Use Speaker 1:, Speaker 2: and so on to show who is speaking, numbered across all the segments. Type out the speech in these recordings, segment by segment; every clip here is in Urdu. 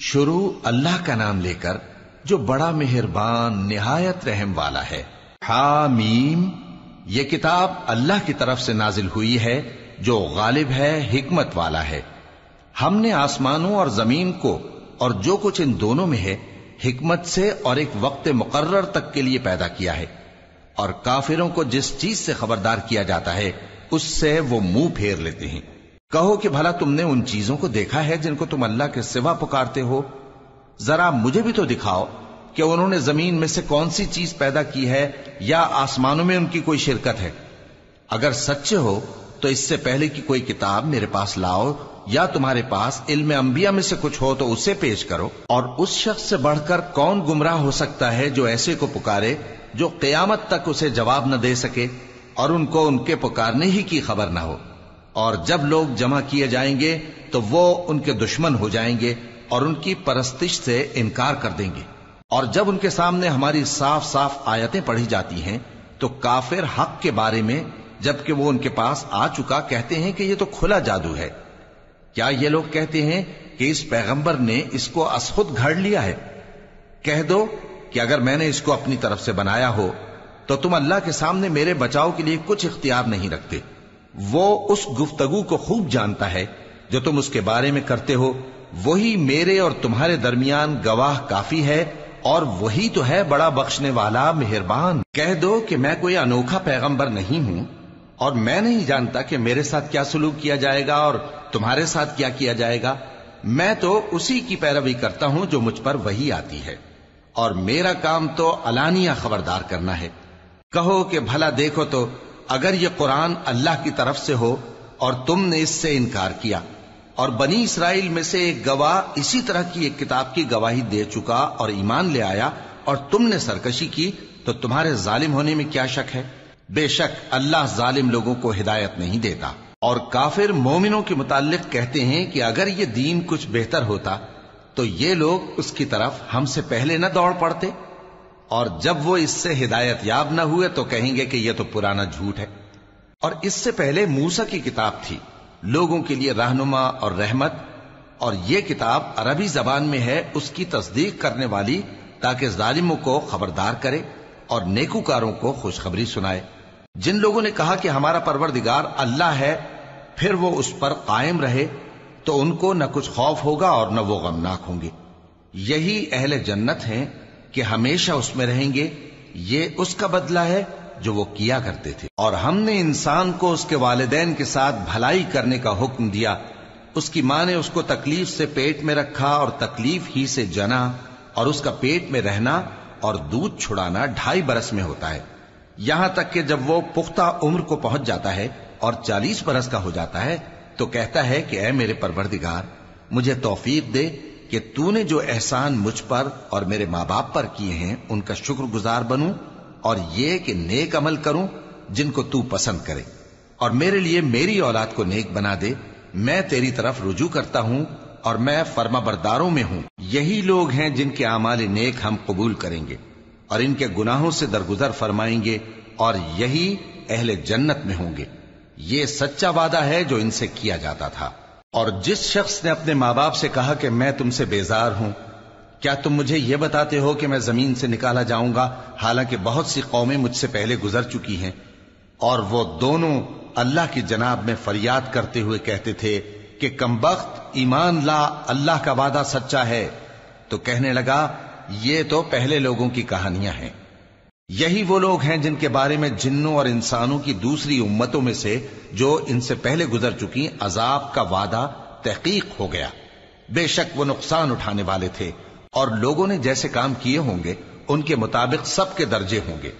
Speaker 1: شروع اللہ کا نام لے کر جو بڑا مہربان نہایت رحم والا ہے۔ حامیم، یہ کتاب اللہ کی طرف سے نازل ہوئی ہے جو غالب ہے، حکمت والا ہے۔ ہم نے آسمانوں اور زمین کو اور جو کچھ ان دونوں میں ہے حکمت سے اور ایک وقت مقرر تک کے لیے پیدا کیا ہے، اور کافروں کو جس چیز سے خبردار کیا جاتا ہے اس سے وہ منہ پھیر لیتے ہیں۔ کہو کہ بھلا تم نے ان چیزوں کو دیکھا ہے جن کو تم اللہ کے سوا پکارتے ہو؟ ذرا مجھے بھی تو دکھاؤ کہ انہوں نے زمین میں سے کون سی چیز پیدا کی ہے یا آسمانوں میں ان کی کوئی شرکت ہے؟ اگر سچے ہو تو اس سے پہلے کی کوئی کتاب میرے پاس لاؤ، یا تمہارے پاس علم انبیاء میں سے کچھ ہو تو اسے پیش کرو۔ اور اس شخص سے بڑھ کر کون گمراہ ہو سکتا ہے جو ایسے کو پکارے جو قیامت تک اسے جواب نہ دے سکے اور ان کو ان کے پکارنے ہی کی خبر نہ ہو۔ اور جب لوگ جمع کیے جائیں گے تو وہ ان کے دشمن ہو جائیں گے اور ان کی پرستش سے انکار کر دیں گے۔ اور جب ان کے سامنے ہماری صاف صاف آیتیں پڑھی جاتی ہیں تو کافر حق کے بارے میں جبکہ وہ ان کے پاس آ چکا کہتے ہیں کہ یہ تو کھلا جادو ہے۔ کیا یہ لوگ کہتے ہیں کہ اس پیغمبر نے اس کو از خود گھڑ لیا ہے؟ کہہ دو کہ اگر میں نے اس کو اپنی طرف سے بنایا ہو تو تم اللہ کے سامنے میرے بچاؤ کے لیے کچھ اختیار نہیں رکھتے۔ وہ اس گفتگو کو خوب جانتا ہے جو تم اس کے بارے میں کرتے ہو، وہی میرے اور تمہارے درمیان گواہ کافی ہے، اور وہی تو ہے بڑا بخشنے والا مہربان۔ کہہ دو کہ میں کوئی انوکھا پیغمبر نہیں ہوں اور میں نہیں جانتا کہ میرے ساتھ کیا سلوک کیا جائے گا اور تمہارے ساتھ کیا کیا جائے گا۔ میں تو اسی کی پیروی کرتا ہوں جو مجھ پر وحی آتی ہے، اور میرا کام تو علانیہ خبردار کرنا ہے۔ کہو کہ بھلا دیکھو تو اگر یہ قرآن اللہ کی طرف سے ہو اور تم نے اس سے انکار کیا، اور بنی اسرائیل میں سے ایک گواہ اسی طرح کی ایک کتاب کی گواہی دے چکا اور ایمان لے آیا اور تم نے سرکشی کی، تو تمہارے ظالم ہونے میں کیا شک ہے؟ بے شک اللہ ظالم لوگوں کو ہدایت نہیں دیتا۔ اور کافر مومنوں کے متعلق کہتے ہیں کہ اگر یہ دین کچھ بہتر ہوتا تو یہ لوگ اس کی طرف ہم سے پہلے نہ دوڑ پڑتے، اور جب وہ اس سے ہدایت یاب نہ ہوئے تو کہیں گے کہ یہ تو پرانا جھوٹ ہے۔ اور اس سے پہلے موسیٰ کی کتاب تھی، لوگوں کے لیے رہنما اور رحمت، اور یہ کتاب عربی زبان میں ہے اس کی تصدیق کرنے والی، تاکہ ظالموں کو خبردار کرے اور نیکوکاروں کو خوشخبری سنائے۔ جن لوگوں نے کہا کہ ہمارا پروردگار اللہ ہے، پھر وہ اس پر قائم رہے تو ان کو نہ کچھ خوف ہوگا اور نہ وہ غمناک ہوں گے۔ یہی اہل جنت ہیں کہ ہمیشہ اس میں رہیں گے، یہ اس کا بدلہ ہے جو وہ کیا کرتے تھے۔ اور ہم نے انسان کو اس کے والدین کے ساتھ بھلائی کرنے کا حکم دیا۔ اس کی ماں نے اس کو تکلیف سے پیٹ میں رکھا اور تکلیف ہی سے جنا، اور اس کا پیٹ میں رہنا اور دودھ چھڑانا 2.5 برس میں ہوتا ہے، یہاں تک کہ جب وہ پختہ عمر کو پہنچ جاتا ہے اور 40 برس کا ہو جاتا ہے تو کہتا ہے کہ اے میرے پروردگار، مجھے توفیق دے کہ تو نے جو احسان مجھ پر اور میرے ماں باپ پر کیے ہیں ان کا شکر گزار بنوں، اور یہ کہ نیک عمل کروں جن کو تو پسند کرے، اور میرے لیے میری اولاد کو نیک بنا دے۔ میں تیری طرف رجوع کرتا ہوں اور میں فرما برداروں میں ہوں۔ یہی لوگ ہیں جن کے اعمال نیک ہم قبول کریں گے اور ان کے گناہوں سے درگزر فرمائیں گے، اور یہی اہل جنت میں ہوں گے۔ یہ سچا وعدہ ہے جو ان سے کیا جاتا تھا۔ اور جس شخص نے اپنے ماں باپ سے کہا کہ میں تم سے بیزار ہوں، کیا تم مجھے یہ بتاتے ہو کہ میں زمین سے نکالا جاؤں گا، حالانکہ بہت سی قومیں مجھ سے پہلے گزر چکی ہیں؟ اور وہ دونوں اللہ کی جناب میں فریاد کرتے ہوئے کہتے تھے کہ کمبخت، ایمان لا، اللہ کا وعدہ سچا ہے۔ تو کہنے لگا یہ تو پہلے لوگوں کی کہانیاں ہیں۔ یہی وہ لوگ ہیں جن کے بارے میں جنوں اور انسانوں کی دوسری امتوں میں سے جو ان سے پہلے گزر چکی عذاب کا وعدہ تحقیق ہو گیا۔ بے شک وہ نقصان اٹھانے والے تھے، اور لوگوں نے جیسے کام کیے ہوں گے ان کے مطابق سب کے درجے ہوں گے۔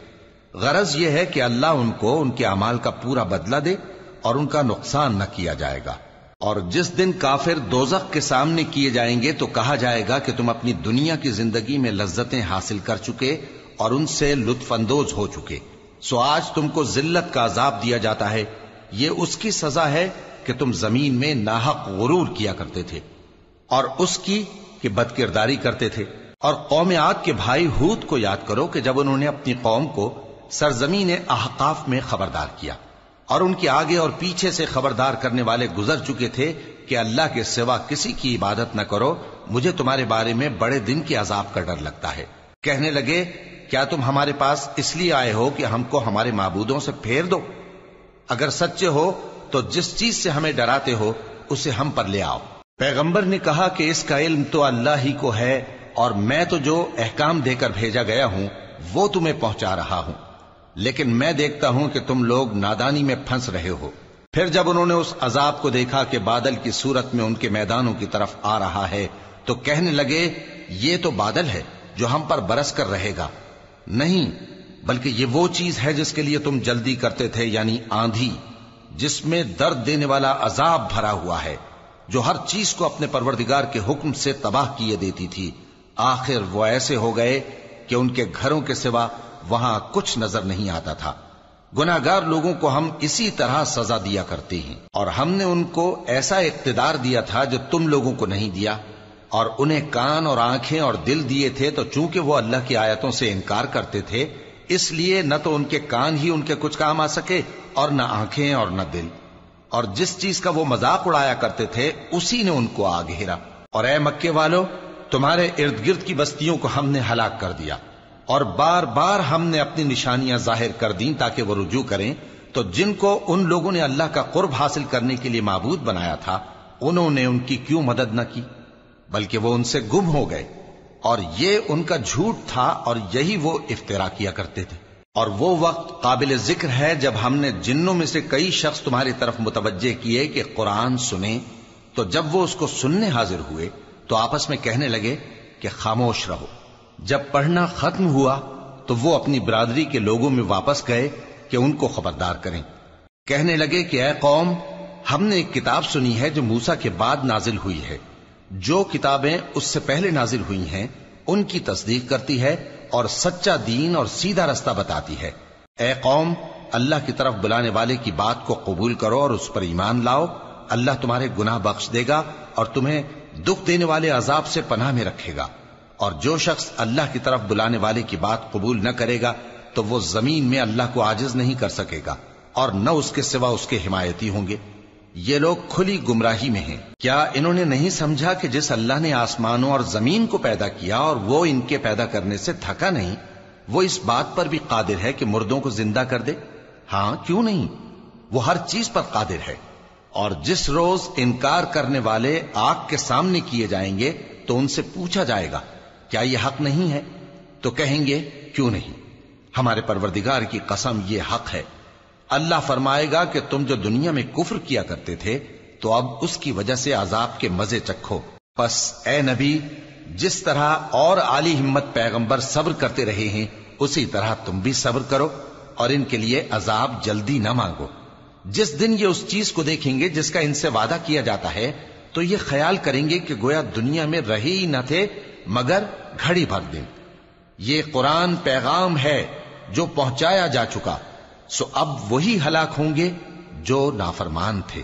Speaker 1: غرض یہ ہے کہ اللہ ان کو ان کے اعمال کا پورا بدلہ دے اور ان کا نقصان نہ کیا جائے گا۔ اور جس دن کافر دوزخ کے سامنے کیے جائیں گے تو کہا جائے گا کہ تم اپنی دنیا کی زندگی میں لذتیں حاصل کر چکے اور ان سے لطف اندوز ہو چکے، سو آج تم کو ذلت کا عذاب دیا جاتا ہے۔ یہ اس کی سزا ہے کہ تم زمین میں ناحق غرور کیا کرتے تھے، اور اس کی کہ بد کرداری کرتے تھے۔ اور قوم عاد کے بھائی ہود کو یاد کرو کہ جب انہوں نے اپنی قوم کو سرزمین احقاف میں خبردار کیا، اور ان کے آگے اور پیچھے سے خبردار کرنے والے گزر چکے تھے کہ اللہ کے سوا کسی کی عبادت نہ کرو مجھے تمہارے بارے میں بڑے دن کے عذاب کا ڈر لگتا ہے۔ کہنے لگے کیا تم ہمارے پاس اس لیے آئے ہو کہ ہم کو ہمارے معبودوں سے پھیر دو؟ اگر سچے ہو تو جس چیز سے ہمیں ڈراتے ہو اسے ہم پر لے آؤ۔ پیغمبر نے کہا کہ اس کا علم تو اللہ ہی کو ہے، اور میں تو جو احکام دے کر بھیجا گیا ہوں وہ تمہیں پہنچا رہا ہوں، لیکن میں دیکھتا ہوں کہ تم لوگ نادانی میں پھنس رہے ہو۔ پھر جب انہوں نے اس عذاب کو دیکھا کہ بادل کی صورت میں ان کے میدانوں کی طرف آ رہا ہے تو کہنے لگے یہ تو بادل ہے جو ہم پر برس کر رہے گا۔ نہیں، بلکہ یہ وہ چیز ہے جس کے لیے تم جلدی کرتے تھے، یعنی آندھی، جس میں درد دینے والا عذاب بھرا ہوا ہے، جو ہر چیز کو اپنے پروردگار کے حکم سے تباہ کیے دیتی تھی۔ آخر وہ ایسے ہو گئے کہ ان کے گھروں کے سوا وہاں کچھ نظر نہیں آتا تھا۔ گناہگار لوگوں کو ہم اسی طرح سزا دیا کرتے ہیں، اور ہم نے ان کو ایسا اقتدار دیا تھا جو تم لوگوں کو نہیں دیا، اور انہیں کان اور آنکھیں اور دل دیے تھے، تو چونکہ وہ اللہ کی آیتوں سے انکار کرتے تھے اس لیے نہ تو ان کے کان ہی ان کے کچھ کام آ سکے اور نہ آنکھیں اور نہ دل، اور جس چیز کا وہ مذاق اڑایا کرتے تھے اسی نے ان کو آ گھیرا۔ اور اے مکے والو، تمہارے ارد گرد کی بستیوں کو ہم نے ہلاک کر دیا، اور بار بار ہم نے اپنی نشانیاں ظاہر کر دیں تاکہ وہ رجوع کریں، تو جن کو ان لوگوں نے اللہ کا قرب حاصل کرنے کے لیے معبود بنایا تھا انہوں نے ان کی کیوں مدد نہ کی، بلکہ وہ ان سے گم ہو گئے، اور یہ ان کا جھوٹ تھا اور یہی وہ افترا کیا کرتے تھے۔ اور وہ وقت قابل ذکر ہے جب ہم نے جنوں میں سے کئی شخص تمہاری طرف متوجہ کیے کہ قرآن سنیں، تو جب وہ اس کو سننے حاضر ہوئے تو آپس میں کہنے لگے کہ خاموش رہو۔ جب پڑھنا ختم ہوا تو وہ اپنی برادری کے لوگوں میں واپس گئے کہ ان کو خبردار کریں۔ کہنے لگے کہ اے قوم، ہم نے ایک کتاب سنی ہے جو موسیٰ کے بعد نازل ہوئی ہے، جو کتابیں اس سے پہلے نازل ہوئی ہیں ان کی تصدیق کرتی ہے اور سچا دین اور سیدھا رستہ بتاتی ہے۔ اے قوم، اللہ کی طرف بلانے والے کی بات کو قبول کرو اور اس پر ایمان لاؤ، اللہ تمہارے گناہ بخش دے گا اور تمہیں دکھ دینے والے عذاب سے پناہ میں رکھے گا۔ اور جو شخص اللہ کی طرف بلانے والے کی بات قبول نہ کرے گا تو وہ زمین میں اللہ کو عاجز نہیں کر سکے گا، اور نہ اس کے سوا اس کے حمایتی ہوں گے۔ یہ لوگ کھلی گمراہی میں ہیں۔ کیا انہوں نے نہیں سمجھا کہ جس اللہ نے آسمانوں اور زمین کو پیدا کیا اور وہ ان کے پیدا کرنے سے تھکا نہیں، وہ اس بات پر بھی قادر ہے کہ مردوں کو زندہ کر دے؟ ہاں، کیوں نہیں، وہ ہر چیز پر قادر ہے۔ اور جس روز انکار کرنے والے آگ کے سامنے کیے جائیں گے تو ان سے پوچھا جائے گا کیا یہ حق نہیں ہے؟ تو کہیں گے کیوں نہیں، ہمارے پروردگار کی قسم یہ حق ہے۔ اللہ فرمائے گا کہ تم جو دنیا میں کفر کیا کرتے تھے تو اب اس کی وجہ سے عذاب کے مزے چکھو۔ پس اے نبی، جس طرح اور عالی ہمت پیغمبر صبر کرتے رہے ہیں اسی طرح تم بھی صبر کرو، اور ان کے لیے عذاب جلدی نہ مانگو۔ جس دن یہ اس چیز کو دیکھیں گے جس کا ان سے وعدہ کیا جاتا ہے تو یہ خیال کریں گے کہ گویا دنیا میں رہے ہی نہ تھے مگر گھڑی بھر دن۔ یہ قرآن پیغام ہے جو پہنچایا جا چکا، سو اب وہی ہلاک ہوں گے جو نافرمان تھے۔